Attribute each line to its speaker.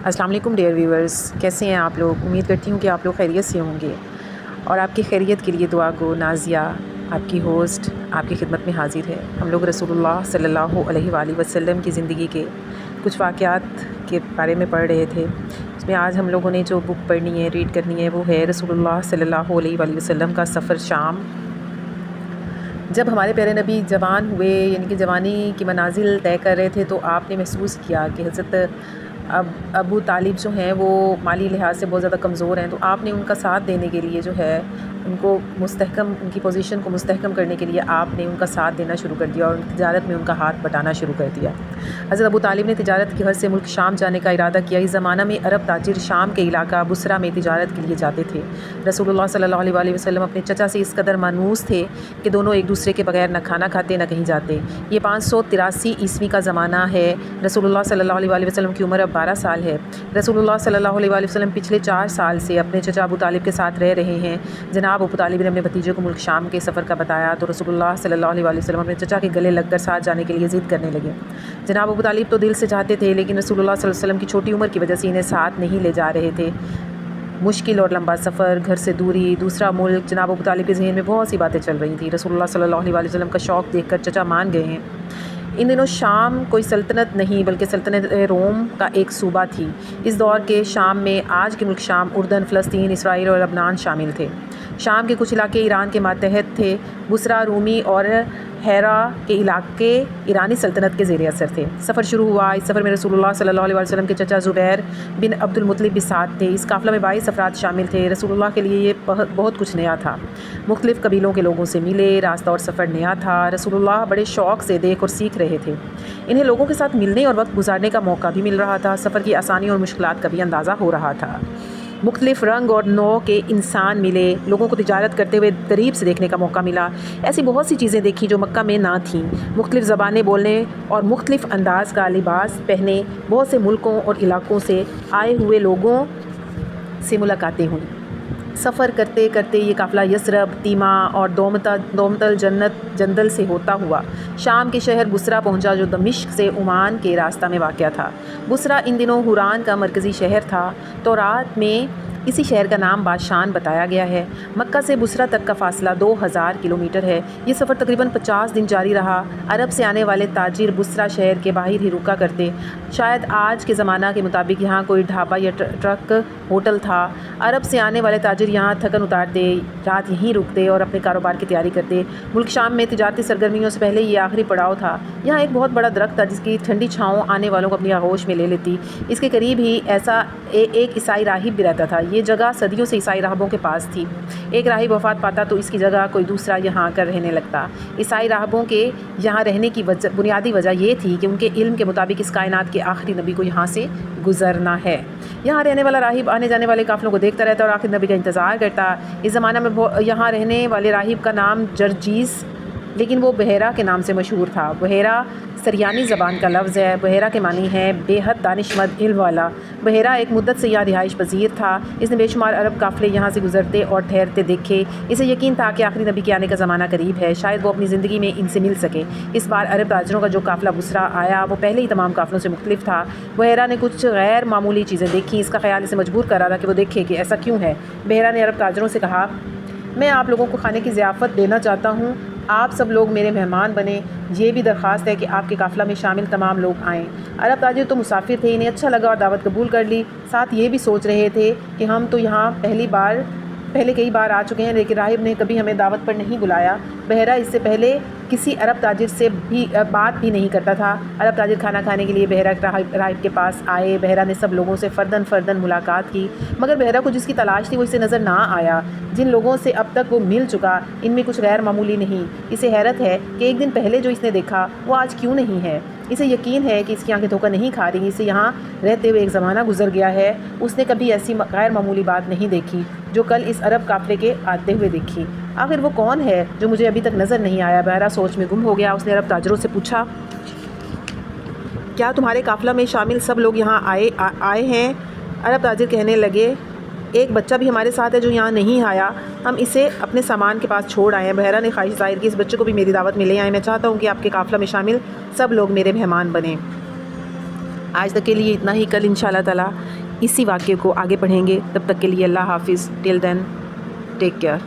Speaker 1: السلام علیکم dear viewers, کیسے ہیں آپ لوگ؟ امید کرتی ہوں کہ آپ لوگ خیریت سے ہوں گے، اور آپ کی خیریت کے لیے دعا گو نازیہ آپ کی ہوسٹ آپ کی خدمت میں حاضر ہے۔ ہم لوگ رسول اللہ صلی اللہ علیہ وآلہ وسلم کی زندگی کے کچھ واقعات کے بارے میں پڑھ رہے تھے۔ اس میں آج ہم لوگوں نے جو بک پڑھنی ہے، ریڈ کرنی ہے، وہ ہے رسول اللہ صلی اللہ علیہ وآلہ وسلم کا سفر شام۔ جب ہمارے پیارے نبی جوان ہوئے، یعنی کہ جوانی کی منازل طے کر رہے تھے، تو آپ نے محسوس کیا کہ حضرت ابو طالب جو ہیں وہ مالی لحاظ سے بہت زیادہ کمزور ہیں، تو آپ نے ان کا ساتھ دینے کے لیے جو ہے ان کو مستحکم، ان کی پوزیشن کو مستحکم کرنے کے لیے آپ نے ان کا ساتھ دینا شروع کر دیا اور تجارت میں ان کا ہاتھ بٹانا شروع کر دیا۔ حضرت ابو طالب نے تجارت کی غرض سے ملک شام جانے کا ارادہ کیا۔ اس زمانہ میں عرب تاجر شام کے علاقہ بصرہ میں تجارت کے لیے جاتے تھے۔ رسول اللہ صلی اللہ علیہ وآلہ وسلم اپنے چچا سے اس قدر مانوس تھے کہ دونوں ایک دوسرے کے بغیر نہ کھانا کھاتے نہ کہیں جاتے۔ یہ 583 عیسوی کا زمانہ ہے۔ رسول اللہ صلی اللہ علیہ وآلہ وسلم کی عمر اب 12 سال ہے۔ رسول اللہ صلی اللہ علیہ وآلہ وسلم پچھلے 4 سال سے اپنے چچا ابو طالب کے ساتھ رہ رہے ہیں۔ جناب ابو طالب نے اپنے بھتیجے کو ملک شام کے سفر کا بتایا تو رسول اللہ صلی اللہ علیہ وآلہ وسلم اپنے چچا کے گلے لگ کر ساتھ جانے کے لیے ضد کرنے لگے۔ جناب ابو طالب تو دل سے چاہتے تھے، لیکن رسول اللہ صلی اللہ علیہ وسلم کی چھوٹی عمر کی وجہ سے انہیں ساتھ نہیں لے جا رہے تھے۔ مشکل اور لمبا سفر، گھر سے دوری، دوسرا ملک، جناب ابو طالب کے ذہن میں بہت سی باتیں چل رہی تھیں۔ رسول اللہ صلی اللہ علیہ وآلہ وسلم کا شوق دیکھ کر چچا مان گئے ہیں۔ ان دنوں شام کوئی سلطنت نہیں بلکہ سلطنت روم کا ایک صوبہ تھی۔ اس دور کے شام میں آج کے ملک شام، اردن، فلسطین، اسرائیل اور لبنان شامل تھے۔ شام کے کچھ علاقے ایران کے ماتحت تھے۔ بصرہ رومی اور ہیرا کے علاقے ایرانی سلطنت کے زیر اثر تھے۔ سفر شروع ہوا۔ اس سفر میں رسول اللہ صلی اللہ علیہ وسلم کے چچا زبیر بن عبد المطلب بھی ساتھ تھے۔ اس قافلہ میں 22 افراد شامل تھے۔ رسول اللہ کے لیے یہ بہت کچھ نیا تھا۔ مختلف قبیلوں کے لوگوں سے ملے، راستہ اور سفر نیا تھا۔ رسول اللہ بڑے شوق سے دیکھ اور سیکھ رہے تھے۔ انہیں لوگوں کے ساتھ ملنے اور وقت گزارنے کا موقع بھی مل رہا تھا۔ سفر کی آسانی اور مشکلات کا بھی اندازہ ہو رہا تھا۔ مختلف رنگ اور نوع کے انسان ملے، لوگوں کو تجارت کرتے ہوئے قریب سے دیکھنے کا موقع ملا۔ ایسی بہت سی چیزیں دیکھیں جو مکہ میں نہ تھیں۔ مختلف زبانیں بولنے اور مختلف انداز کا لباس پہنے بہت سے ملکوں اور علاقوں سے آئے ہوئے لوگوں سے ملاقاتیں ہوئیں۔ سفر کرتے کرتے یہ قافلہ یثرب، تیما اور دومتل جندل سے ہوتا ہوا شام کے شہر بصرہ پہنچا، جو دمشق سے عمان کے راستہ میں واقع تھا۔ بصرہ ان دنوں حوران کا مرکزی شہر تھا۔ تورات میں اسی شہر کا نام باشان بتایا گیا ہے۔ مکہ سے بصرہ تک کا فاصلہ 2000 کلومیٹر ہے۔ یہ سفر تقریباً 50 دن جاری رہا۔ عرب سے آنے والے تاجر بصرہ شہر کے باہر ہی رکا کرتے۔ شاید آج کے زمانہ کے مطابق یہاں کوئی ڈھابہ یا ٹرک ہوٹل تھا۔ عرب سے آنے والے تاجر یہاں تھکن اتارتے، رات یہیں رکتے اور اپنے کاروبار کی تیاری کرتے۔ ملک شام میں تجارتی سرگرمیوں سے پہلے یہ آخری پڑاؤ تھا۔ یہاں ایک بہت بڑا درخت تھا جس کی ٹھنڈی چھاؤں آنے والوں کو اپنی آغوش میں لے لیتی۔ اس کے قریب ہی ایسا ایک عیسائی راہب بھی رہتا تھا۔ یہ جگہ صدیوں سے عیسائی راہبوں کے پاس تھی۔ ایک راہب وفات پاتا تو اس کی جگہ کوئی دوسرا یہاں آ کر رہنے لگتا۔ عیسائی راہبوں کے یہاں رہنے کی بنیادی وجہ یہ تھی کہ ان کے علم کے مطابق اس کائنات کے آخری نبی کو یہاں سے گزرنا ہے۔ یہاں رہنے والا راہب آنے جانے والے قافلوں کو دیکھتا رہتا اور آخری نبی کا انتظار کرتا۔ اس زمانہ میں یہاں رہنے والے راہب کا نام جرجیس، لیکن وہ بحیرہ کے نام سے مشہور تھا۔ بحیرہ سریانی زبان کا لفظ ہے۔ بحیرہ کے معنی ہے بے حد دانشمند، علم والا۔ بحیرہ ایک مدت سے یہاں رہائش پذیر تھا۔ اس نے بے شمار عرب قافلے یہاں سے گزرتے اور ٹھہرتے دیکھے۔ اسے یقین تھا کہ آخری نبی کے آنے کا زمانہ قریب ہے، شاید وہ اپنی زندگی میں ان سے مل سکے۔ اس بار عرب تاجروں کا جو قافلہ بصرہ آیا وہ پہلے ہی تمام قافلوں سے مختلف تھا۔ بحیرہ نے کچھ غیر معمولی چیزیں دیکھیں۔ اس کا خیال اسے مجبور کر رہا تھا کہ وہ دیکھے کہ ایسا کیوں ہے۔ بحیرہ نے عرب تاجروں سے کہا، میں آپ لوگوں کو کھانے کی ضیافت دینا چاہتا ہوں، آپ سب لوگ میرے مہمان بنیں۔ یہ بھی درخواست ہے کہ آپ کے قافلہ میں شامل تمام لوگ آئیں۔ عرب تاجر تو مسافر تھے، انہیں اچھا لگا اور دعوت قبول کر لی۔ ساتھ یہ بھی سوچ رہے تھے کہ ہم تو یہاں پہلے کئی بار آ چکے ہیں، لیکن راہب نے کبھی ہمیں دعوت پر نہیں بلایا۔ بحیرہ اس سے پہلے کسی عرب تاجر سے بھی بات بھی نہیں کرتا تھا۔ عرب تاجر کھانا کھانے کے لیے بحیرہ راہب کے پاس آئے۔ بحیرہ نے سب لوگوں سے فرداً ملاقات کی، مگر بحیرہ کو جس کی تلاش تھی وہ اسے نظر نہ آیا۔ جن لوگوں سے اب تک وہ مل چکا ان میں کچھ غیر معمولی نہیں۔ اسے حیرت ہے کہ ایک دن پہلے جو اس نے دیکھا وہ آج کیوں نہیں ہے۔ اسے یقین ہے کہ اس کی آنکھیں دھوکہ نہیں کھا رہی۔ اسے یہاں رہتے ہوئے ایک زمانہ گزر گیا ہے، اس نے کبھی ایسی غیر معمولی بات نہیں دیکھی جو کل اس عرب قافلے کے آتے ہوئے دیکھی۔ آخر وہ کون ہے جو مجھے ابھی تک نظر نہیں آیا؟ بحیرہ سوچ میں گم ہو گیا۔ اس نے عرب تاجروں سے پوچھا، کیا تمہارے قافلہ میں شامل سب لوگ یہاں آئے ہیں؟ عرب تاجر کہنے لگے، ایک بچہ بھی ہمارے ساتھ ہے جو یہاں نہیں آیا، ہم اسے اپنے سامان کے پاس چھوڑ آئے ہیں۔ بحیرہ نے خواہش ظاہر کی، اس بچے کو بھی میری دعوت میں لے آئیں، میں چاہتا ہوں کہ آپ کے قافلہ میں شامل سب لوگ میرے مہمان بنیں۔ آج تک کے لیے اتنا ہی، کل انشاءاللہ تعالی اسی واقعے کو آگے پڑھیں گے. تب تک کے لیے اللہ حافظ. ٹل دین ٹیک کیئر.